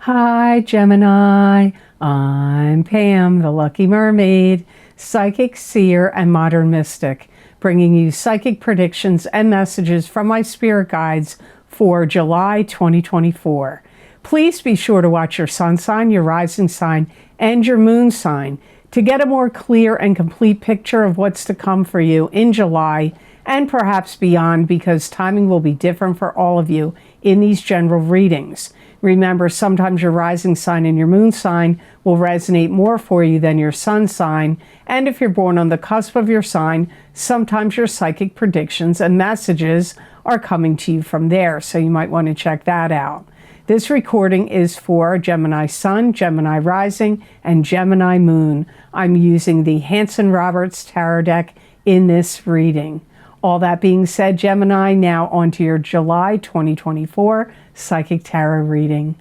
Hi, Gemini. I'm Pam, the Lucky Mermaid, psychic, seer, and modern mystic, bringing you psychic predictions and messages from my spirit guides for July 2024. Please be sure to watch your sun sign, your rising sign, and your moon sign to get a more clear and complete picture of what's to come for you in July and perhaps beyond, because timing will be different for all of you in these general readings. Remember, sometimes your rising sign and your moon sign will resonate more for you than your sun sign. And if you're born on the cusp of your sign, sometimes your psychic predictions and messages are coming to you from there. So you might want to check that out. This recording is for Gemini Sun, Gemini Rising, and Gemini Moon. I'm using the Hanson Roberts Tarot deck in this reading. All that being said, Gemini, now onto your July 2024 Psychic Tarot reading.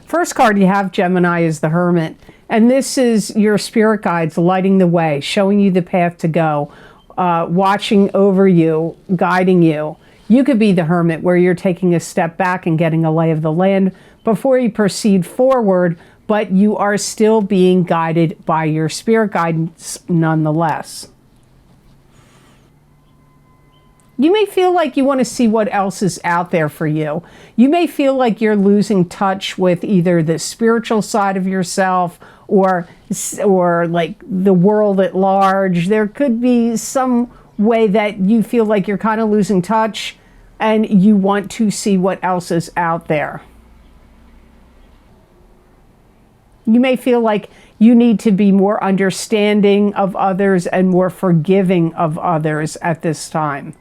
First card you have, Gemini, is the Hermit. And this is your spirit guides lighting the way, showing you the path to go, watching over you, guiding you. You could be the Hermit, where you're taking a step back and getting a lay of the land before you proceed forward, but you are still being guided by your spirit guidance nonetheless. You may feel like you want to see what else is out there for you. You may feel like you're losing touch with either the spiritual side of yourself or like the world at large. There could be some way that you feel like you're kind of losing touch and you want to see what else is out there. You may feel like you need to be more understanding of others and more forgiving of others at this time.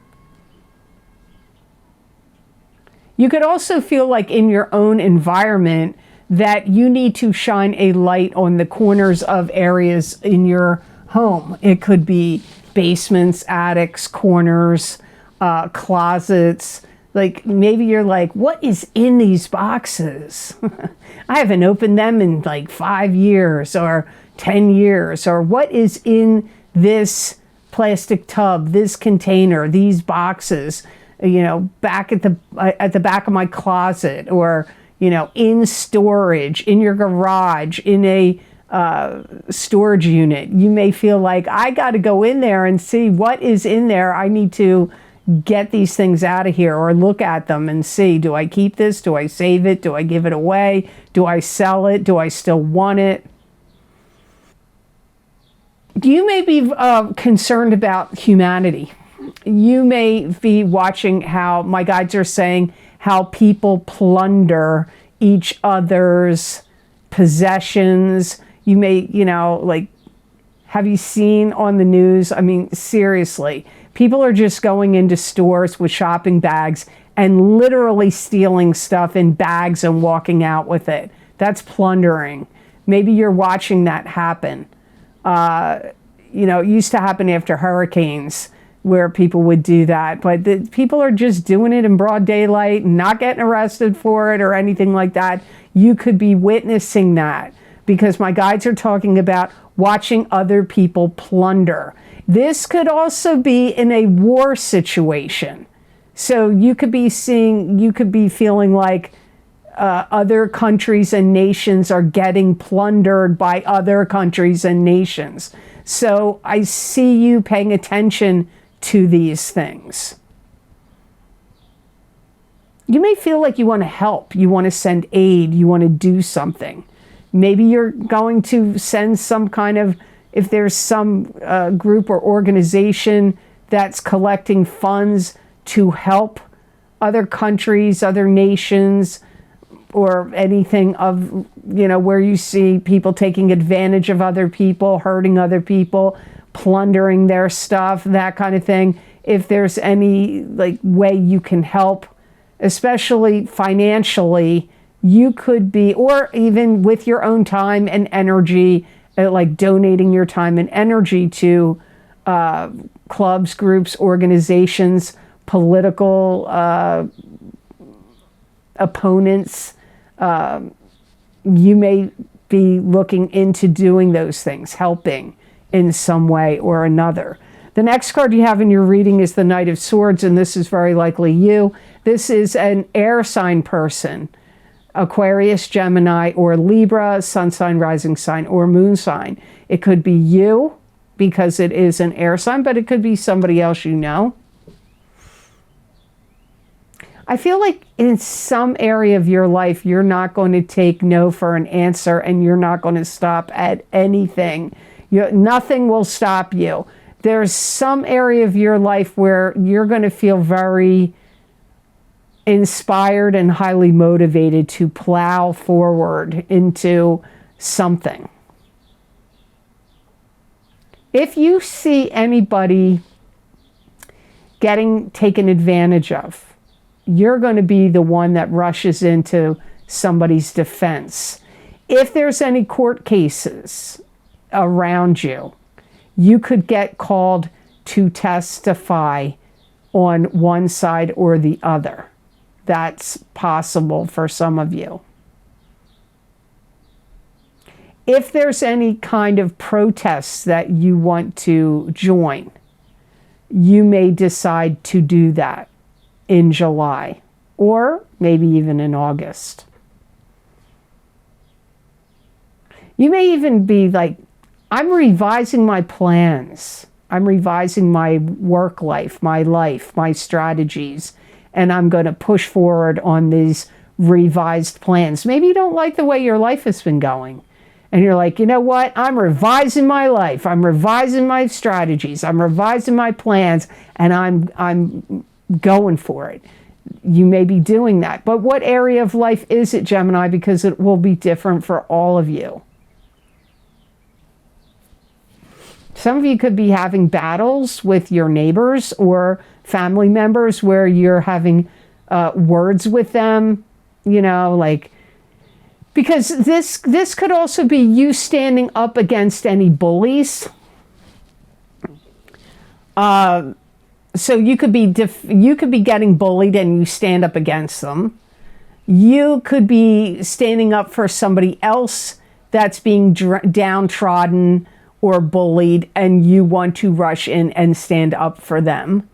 You could also feel like in your own environment that you need to shine a light on the corners of areas in your home. It could be basements, attics, corners, closets. Like maybe you're like, what is in these boxes? I haven't opened them in like 5 years or 10 years. Or what is in this plastic tub, this container, these boxes? You know, back at the back of my closet, or, you know, in storage, in your garage, in a storage unit. You may feel like, I got to go in there and see what is in there. I need to get these things out of here, or look at them and see, do I keep this? Do I save it? Do I give it away? Do I sell it? Do I still want it? You may be concerned about humanity. You may be watching how, my guides are saying, how people plunder each other's possessions. You may, you know, like, have you seen on the news? I mean, seriously, people are just going into stores with shopping bags and literally stealing stuff in bags and walking out with it. That's plundering. Maybe you're watching that happen. You know, it used to happen after hurricanes, where people would do that, but people are just doing it in broad daylight and not getting arrested for it or anything like that. You could be witnessing that, because my guides are talking about watching other people plunder. This could also be in a war situation. So you could be feeling like other countries and nations are getting plundered by other countries and nations. So I see you paying attention to these things. You may feel like you want to help, you want to send aid, you want to do something. Maybe you're going to send some kind of, if there's some group or organization that's collecting funds to help other countries, other nations, or anything of, you know, where you see people taking advantage of other people, hurting other people, plundering their stuff, that kind of thing. If there's any like way you can help, especially financially, you could be, or even with your own time and energy, like donating your time and energy to clubs, groups, organizations, political opponents. You may be looking into doing those things, helping in some way or another. The next card you have in your reading is the Knight of Swords, and this is very likely you. This is an air sign person. Aquarius, Gemini, or Libra, sun sign, rising sign, or moon sign. It could be you because it is an air sign, but it could be somebody else you know. I feel like in some area of your life, you're not going to take no for an answer, and you're not going to stop at anything. Nothing will stop you. There's some area of your life where you're going to feel very inspired and highly motivated to plow forward into something. If you see anybody getting taken advantage of, you're going to be the one that rushes into somebody's defense. If there's any court cases around you, you could get called to testify on one side or the other. That's possible for some of you. If there's any kind of protests that you want to join, you may decide to do that in July, or maybe even in August. You may even be like, I'm revising my plans. I'm revising my work life, my strategies, and I'm going to push forward on these revised plans. Maybe you don't like the way your life has been going. And you're like, you know what? I'm revising my life. I'm revising my strategies. I'm revising my plans, and I'm going for it. You may be doing that. But what area of life is it, Gemini? Because it will be different for all of you. Some of you could be having battles with your neighbors or family members where you're having words with them, you know, like, because this could also be you standing up against any bullies. So you could be getting bullied and you stand up against them. You could be standing up for somebody else that's being downtrodden or bullied, and you want to rush in and stand up for them.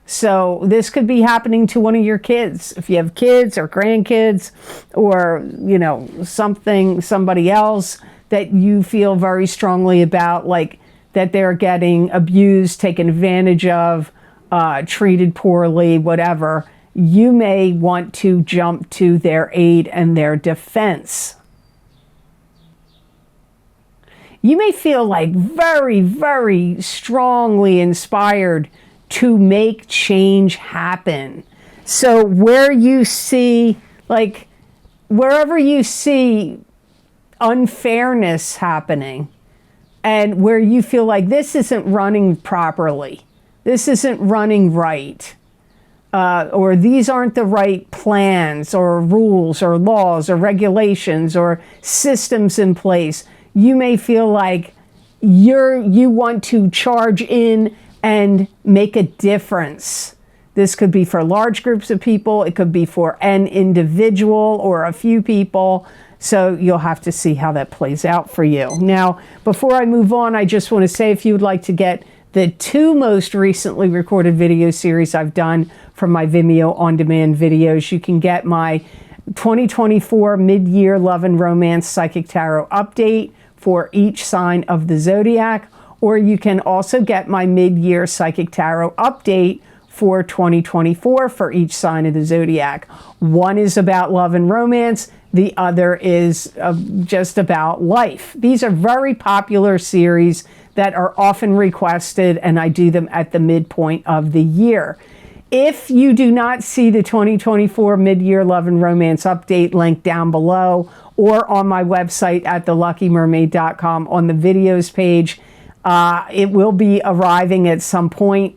So this could be happening to one of your kids. If you have kids or grandkids or, you know, somebody else that you feel very strongly about, like that they're getting abused, taken advantage of, treated poorly, whatever, you may want to jump to their aid and their defense. You may feel like very, very strongly inspired to make change happen. So where you see, like, wherever you see unfairness happening and where you feel like this isn't running properly, this isn't running right, or these aren't the right plans or rules or laws or regulations or systems in place, you may feel like you want to charge in and make a difference. This could be for large groups of people. It could be for an individual or a few people. So you'll have to see how that plays out for you. Now, before I move on, I just want to say, if you would like to get the 2 most recently recorded video series I've done from my Vimeo on-demand videos, you can get my 2024 mid-year love and romance psychic tarot update for each sign of the zodiac, or you can also get my mid-year psychic tarot update for 2024 for each sign of the zodiac. One is about love and romance. The other is just about life. These are very popular series that are often requested, and I do them at the midpoint of the year. If you do not see the 2024 mid-year love and romance update link down below or on my website at theluckymermaid.com on the videos page, it will be arriving at some point.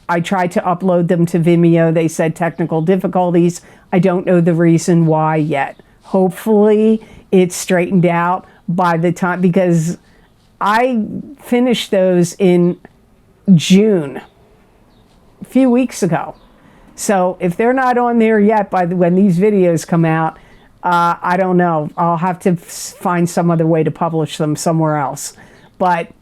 I tried to upload them to Vimeo. They said technical difficulties. I don't know the reason why yet. Hopefully it's straightened out by the time, because I finished those in June, a few weeks ago. So if they're not on there yet when these videos come out, I don't know. I'll have to find some other way to publish them somewhere else. But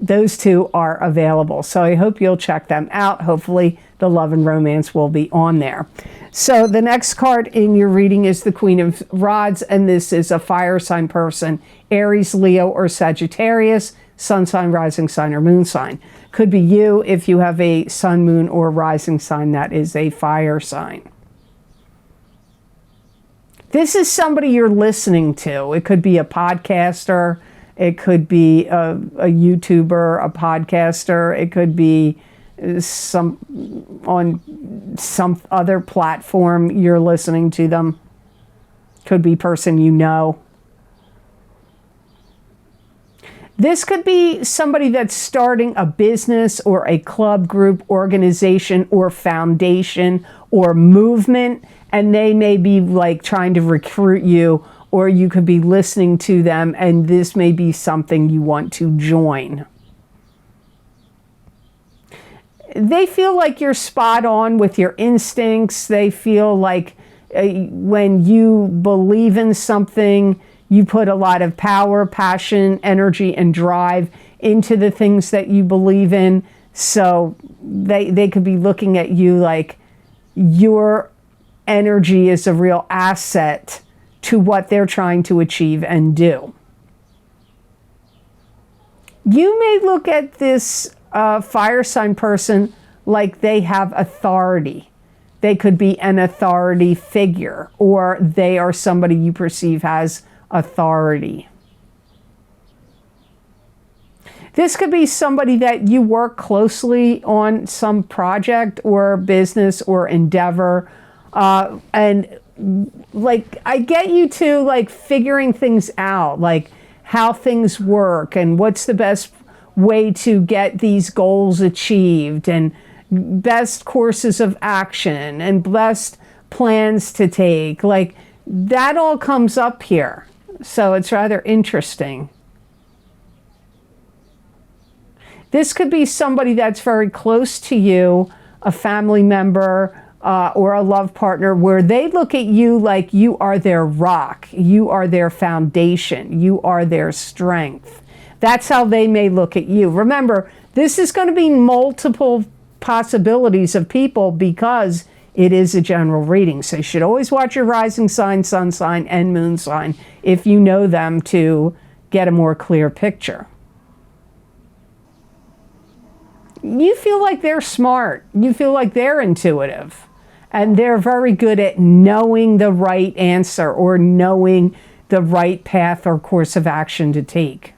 those 2 are available. So I hope you'll check them out. Hopefully the love and romance will be on there. So the next card in your reading is the Queen of Rods, and this is a fire sign person, Aries, Leo, or Sagittarius, sun sign, rising sign, or moon sign. Could be you if you have a sun, moon, or rising sign that is a fire sign. This is somebody you're listening to. It could be a podcaster. It could be a YouTuber, a podcaster. It could be on some other platform you're listening to them. Could be person you know. This could be somebody that's starting a business or a club, group, organization, or foundation or movement, and they may be like trying to recruit you, or you could be listening to them, and this may be something you want to join. They feel like you're spot on with your instincts. They feel like when you believe in something, you put a lot of power, passion, energy, and drive into the things that you believe in. So they could be looking at you like your energy is a real asset to what they're trying to achieve and do. You may look at this fire sign person like they have authority. They could be an authority figure, or they are somebody you perceive has authority. This could be somebody that you work closely on some project or business or endeavor, and like I get you to like figuring things out, like how things work and what's the best way to get these goals achieved, and best courses of action and best plans to take. Like that all comes up here. So it's rather interesting. This could be somebody that's very close to you, a family member, or a love partner, where they look at you like you are their rock, you are their foundation, you are their strength. That's how they may look at you. Remember, this is going to be multiple possibilities of people because it is a general reading. So you should always watch your rising sign, sun sign, and moon sign if you know them to get a more clear picture. You feel like they're smart. You feel like they're intuitive. And they're very good at knowing the right answer or knowing the right path or course of action to take.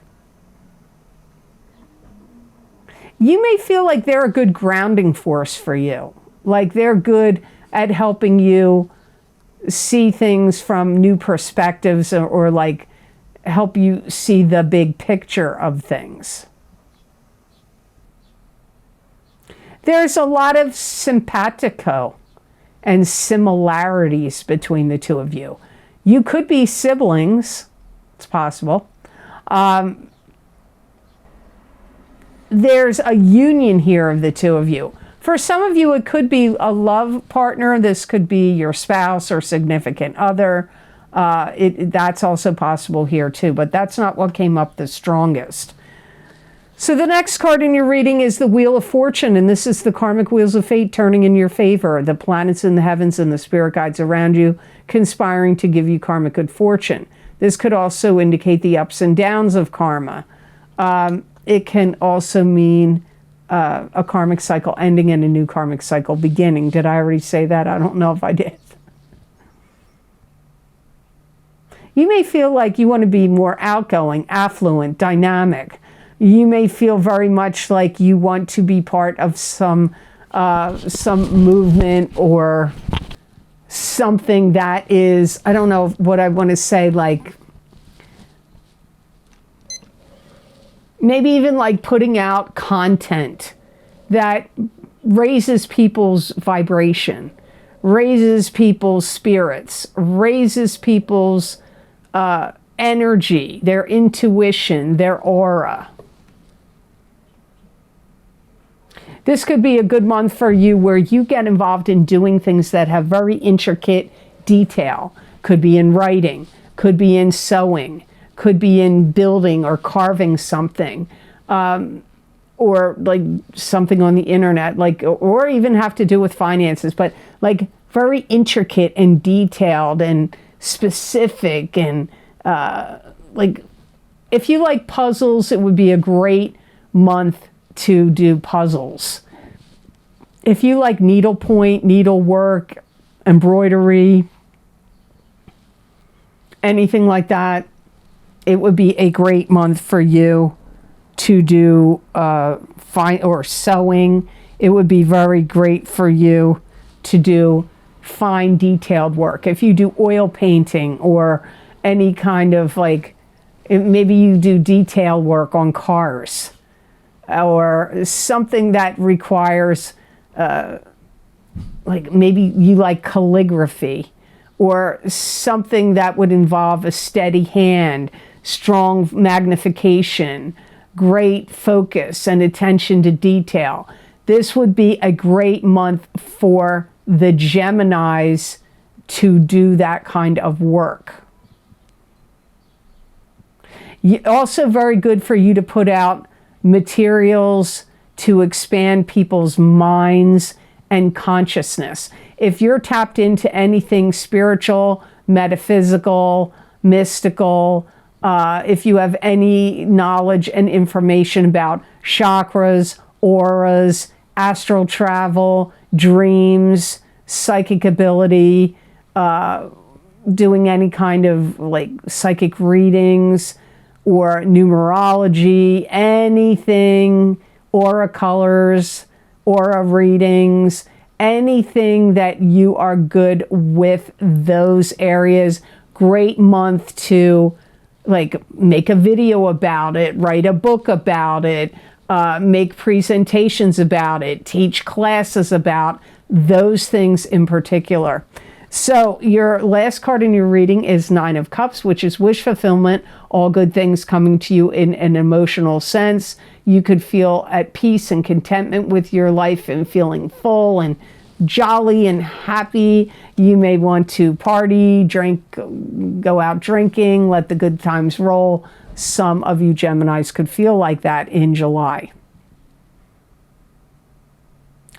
You may feel like they're a good grounding force for you. Like they're good at helping you see things from new perspectives, or like help you see the big picture of things. There's a lot of simpatico and similarities between the two of you. You could be siblings. It's possible. There's a union here of the two of you. For some of you, it could be a love partner. This could be your spouse or significant other. That's also possible here too, but that's not what came up the strongest. So the next card in your reading is the Wheel of Fortune, and this is the karmic wheels of fate turning in your favor. The planets in the heavens and the spirit guides around you conspiring to give you karmic good fortune. This could also indicate the ups and downs of karma. It can also mean a karmic cycle ending and a new karmic cycle beginning. Did I already say that? I don't know if I did. You may feel like you want to be more outgoing, affluent, dynamic. You may feel very much like you want to be part of some movement or something that is, I don't know what I want to say, like maybe even like putting out content that raises people's vibration, raises people's spirits, raises people's energy, their intuition, their aura. This could be a good month for you where you get involved in doing things that have very intricate detail. Could be in writing, could be in sewing, could be in building or carving something. or like something on the internet, like, or even have to do with finances, but like very intricate and detailed and specific. And like, if you like puzzles, it would be a great month to do puzzles. If you like needlepoint, needlework, embroidery, anything like that, it would be a great month for you to do fine or sewing. It would be very great for you to do fine detailed work. If you do oil painting or any kind of like, maybe you do detail work on cars or something that requires like maybe you like calligraphy or something that would involve a steady hand, strong magnification, great focus and attention to detail. This would be a great month for the Geminis to do that kind of work. Also very good for you to put out materials to expand people's minds and consciousness. If you're tapped into anything spiritual, metaphysical, mystical, if you have any knowledge and information about chakras, auras, astral travel, dreams, psychic ability, doing any kind of like psychic readings or numerology, anything, aura colors, aura readings, anything that you are good with those areas, great month to like make a video about it, write a book about it, make presentations about it, teach classes about those things in particular. So your last card in your reading is Nine of Cups, which is wish fulfillment, all good things coming to you in an emotional sense. You could feel at peace and contentment with your life and feeling full and jolly and happy. You may want to party, drink, go out drinking, let the good times roll. Some of you Geminis could feel like that in July.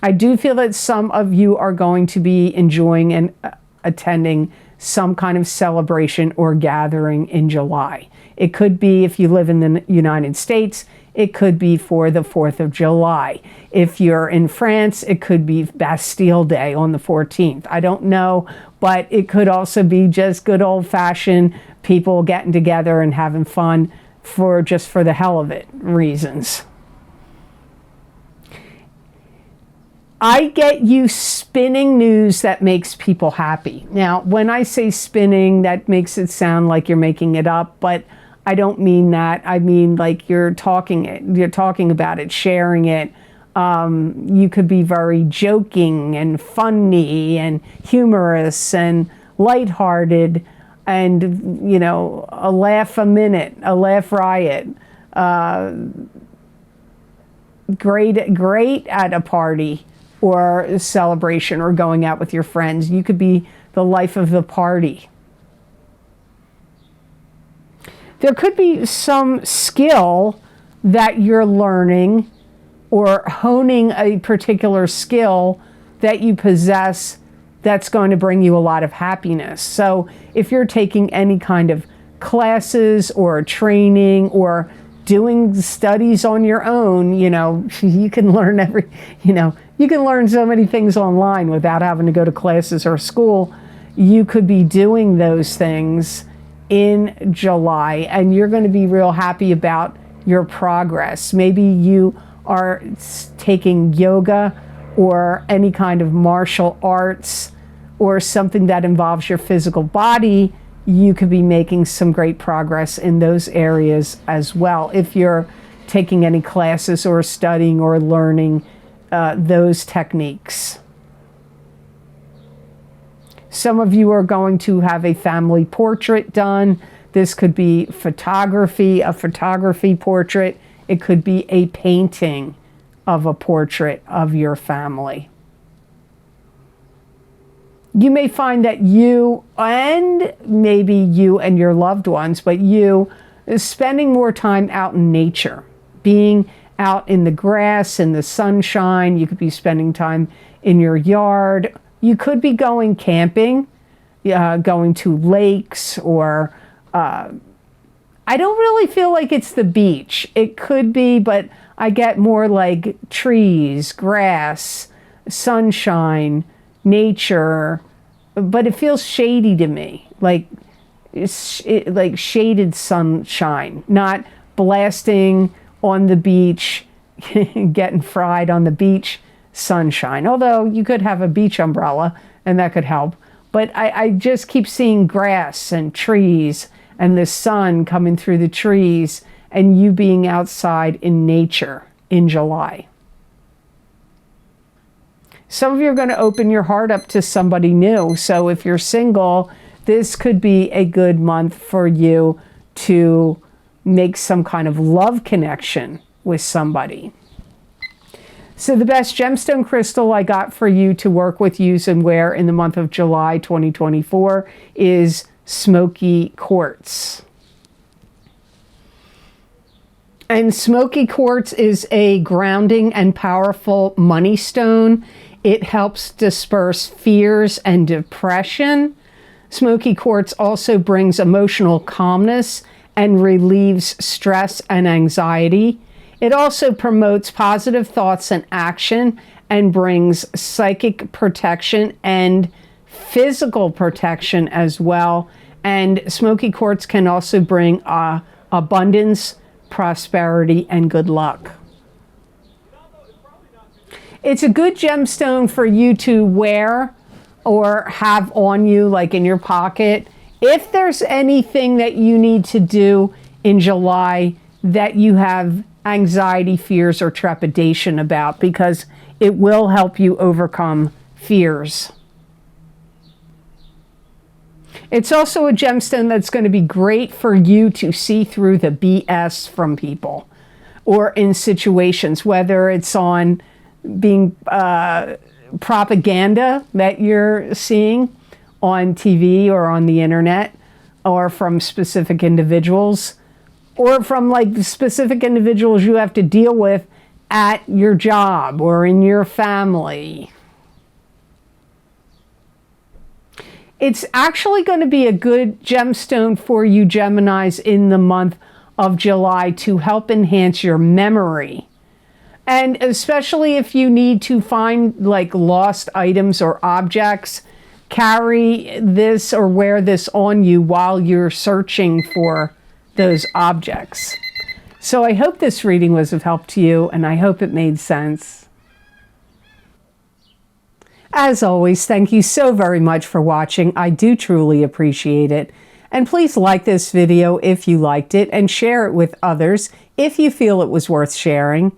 I do feel that some of you are going to be enjoying and attending some kind of celebration or gathering in July. It could be, if you live in the United States, it could be for the 4th of July. If you're in France, it could be Bastille Day on the 14th. I don't know, but it could also be just good old-fashioned people getting together and having fun for just for the hell of it reasons. I get you spinning news that makes people happy. Now, when I say spinning, that makes it sound like you're making it up, but I don't mean that. I mean like you're talking about it, sharing it. You could be very joking and funny and humorous and lighthearted and, you know, a laugh a minute, a laugh riot. Great at a party or a celebration or going out with your friends. You could be the life of the party. There could be some skill that you're learning or honing a particular skill that you possess that's going to bring you a lot of happiness. So if you're taking any kind of classes or training or doing studies on your own, you know, you can learn you can learn so many things online without having to go to classes or school. You could be doing those things in July and you're going to be real happy about your progress. Maybe you are taking yoga or any kind of martial arts or something that involves your physical body. You could be making some great progress in those areas as well if you're taking any classes or studying or learning those techniques. Some of you are going to have a family portrait done. This could be photography, a photography portrait. It could be a painting of a portrait of your family. You may find that you, and maybe you and your loved ones, but you spending more time out in nature, being out in the grass, in the sunshine. You could be spending time in your yard. You could be going camping, going to lakes, or I don't really feel like it's the beach. It could be, but I get more like trees, grass, sunshine, nature, but it feels shady to me, like like shaded sunshine, not blasting on the beach, getting fried on the beach sunshine. Although you could have a beach umbrella and that could help. But I just keep seeing grass and trees and the sun coming through the trees and you being outside in nature in July. Some of you are going to open your heart up to somebody new. So if you're single, this could be a good month for you to make some kind of love connection with somebody. So the best gemstone crystal I got for you to work with, use, and wear in the month of July 2024 is smoky quartz. And smoky quartz is a grounding and powerful money stone. It helps disperse fears and depression. Smoky quartz also brings emotional calmness and relieves stress and anxiety. It also promotes positive thoughts and action and brings psychic protection and physical protection as well. And smoky quartz can also bring abundance, prosperity, and good luck. It's a good gemstone for you to wear or have on you, like in your pocket. If there's anything that you need to do in July that you have anxiety, fears, or trepidation about, because it will help you overcome fears. It's also a gemstone that's going to be great for you to see through the BS from people or in situations, whether it's on being propaganda that you're seeing on TV or on the internet, or from specific individuals, or from like specific individuals you have to deal with at your job or in your family. It's actually going to be a good gemstone for you Geminis in the month of July to help enhance your memory. And especially if you need to find like lost items or objects, carry this or wear this on you while you're searching for those objects. So I hope this reading was of help to you, and I hope it made sense. As always, thank you so very much for watching. I do truly appreciate it. And please like this video if you liked it, and share it with others if you feel it was worth sharing.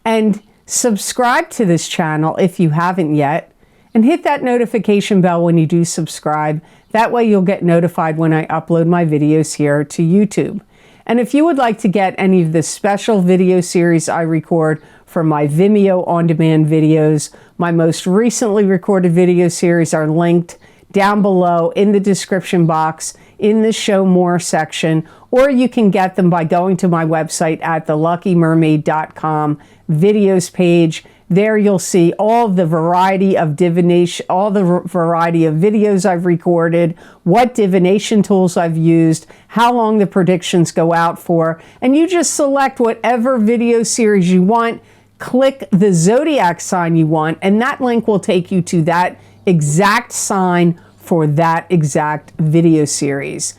And subscribe to this channel if you haven't yet, and hit that notification bell when you do subscribe. That way you'll get notified when I upload my videos here to YouTube. And if you would like to get any of the special video series I record for my Vimeo on-demand videos, my most recently recorded video series are linked down below in the description box in the Show More section, or you can get them by going to my website at theluckymermaid.com videos page. There you'll see all the variety of divination, all the variety of videos I've recorded, what divination tools I've used, how long the predictions go out for, and you just select whatever video series you want, click the zodiac sign you want, and that link will take you to that exact sign for that exact video series.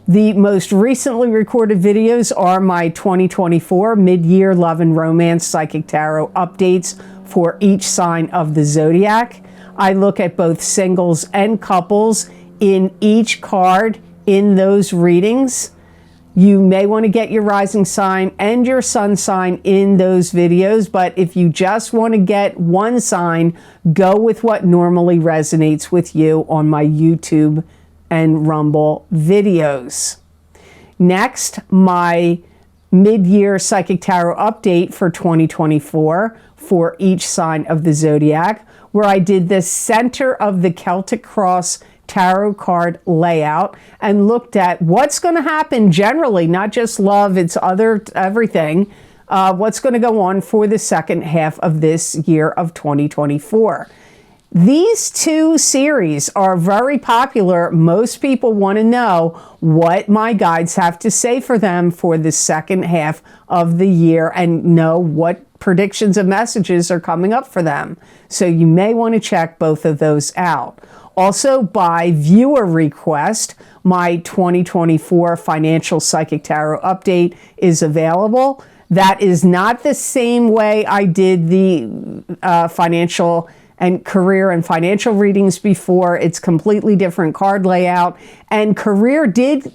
The most recently recorded videos are my 2024 mid-year love and romance psychic tarot updates for each sign of the zodiac. I look at both singles and couples in each card in those readings. You may want to get your rising sign and your sun sign in those videos, but if you just want to get one sign, go with what normally resonates with you on my YouTube and Rumble videos. Next, my mid-year psychic tarot update for 2024 for each sign of the zodiac, where I did the center of the Celtic Cross tarot card layout and looked at what's going to happen generally, not just love, it's everything, what's going to go on for the second half of this year of 2024. These two series are very popular. Most people want to know what my guides have to say for them for the second half of the year and know what predictions and messages are coming up for them. So you may want to check both of those out. Also, by viewer request, my 2024 Financial Psychic Tarot update is available. That is not the same way I did the financial and career and financial readings before. It's completely different card layout. And career did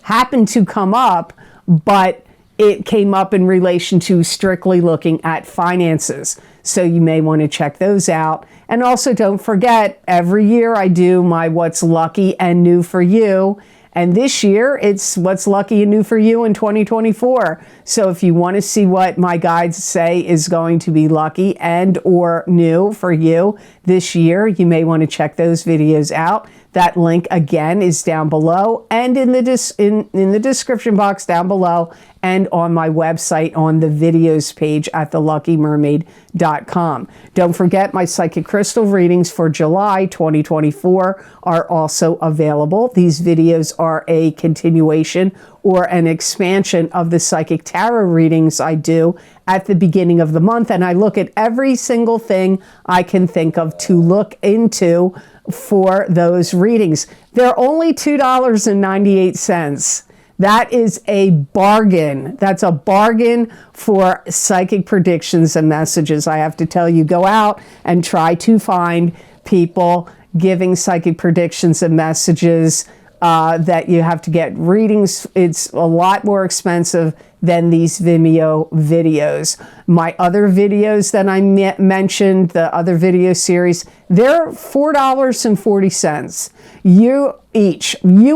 happen to come up, but it came up in relation to strictly looking at finances. So you may want to check those out. And also don't forget, every year I do my What's Lucky and New for You. And this year, it's What's Lucky and New for You in 2024. So if you want to see what my guides say is going to be lucky and or new for you this year, you may want to check those videos out. That link, again, is down below and in the description box down below and on my website on the videos page at theluckymermaid.com. Don't forget, my psychic crystal readings for July 2024 are also available. These videos are a continuation or an expansion of the psychic tarot readings I do at the beginning of the month, and I look at every single thing I can think of to look into for those readings. They're only $2.98. That is a bargain. That's a bargain for psychic predictions and messages. I have to tell you, go out and try to find people giving psychic predictions and messages that you have to get readings. It's a lot more expensive than these Vimeo videos. My other videos that I mentioned, the other video series, they're $4.40. You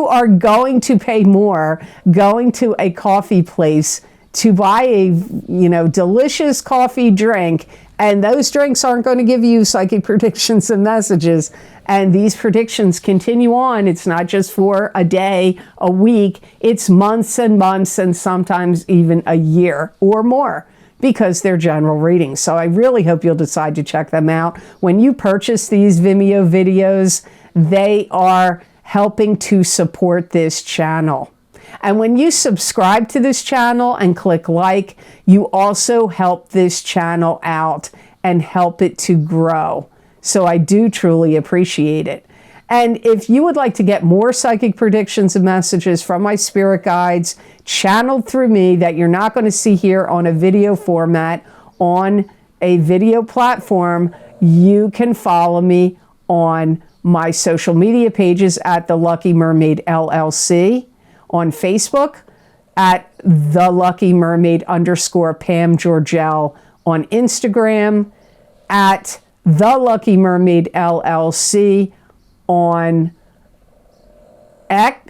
are going to pay more going to a coffee place to buy a delicious coffee drink, and those drinks aren't going to give you psychic predictions and messages. And these predictions continue on. It's not just for a day, a week. It's months and months, and sometimes even a year or more, because they're general readings. So I really hope you'll decide to check them out. When you purchase these Vimeo videos, they are helping to support this channel. And when you subscribe to this channel and click like, you also help this channel out and help it to grow. So I do truly appreciate it. And if you would like to get more psychic predictions and messages from my spirit guides channeled through me that you're not going to see here on a video format on a video platform, you can follow me on my social media pages at the Lucky Mermaid LLC, on Facebook at the Lucky Mermaid _ Pam Georgel, on Instagram at the Lucky Mermaid LLC, on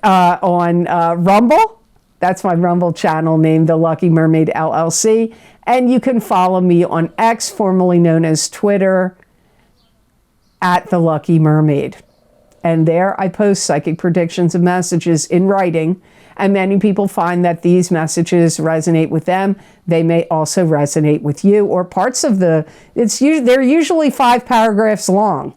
Rumble. That's my Rumble channel name, the Lucky Mermaid LLC. And you can follow me on X, formerly known as Twitter, at the Lucky Mermaid. And there I post psychic predictions and messages in writing. And many people find that these messages resonate with them. They may also resonate with you, or parts of they're usually 5 paragraphs long.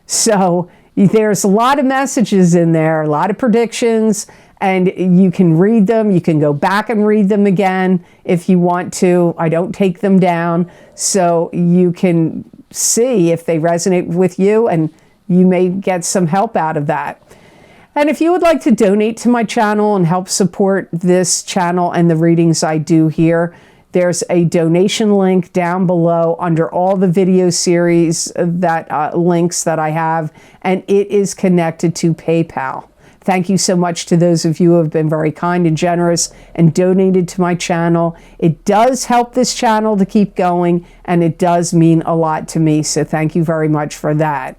So there's a lot of messages in there, a lot of predictions, and you can read them. You can go back and read them again if you want to. I don't take them down, so you can see if they resonate with you, and you may get some help out of that. And if you would like to donate to my channel and help support this channel and the readings I do here, there's a donation link down below under all the video series links that I have, and it is connected to PayPal. Thank you so much to those of you who have been very kind and generous and donated to my channel. It does help this channel to keep going, and it does mean a lot to me, so thank you very much for that.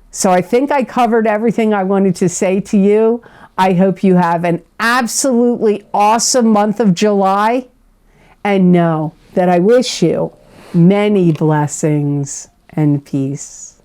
So I think I covered everything I wanted to say to you. I hope you have an absolutely awesome month of July, and know that I wish you many blessings and peace.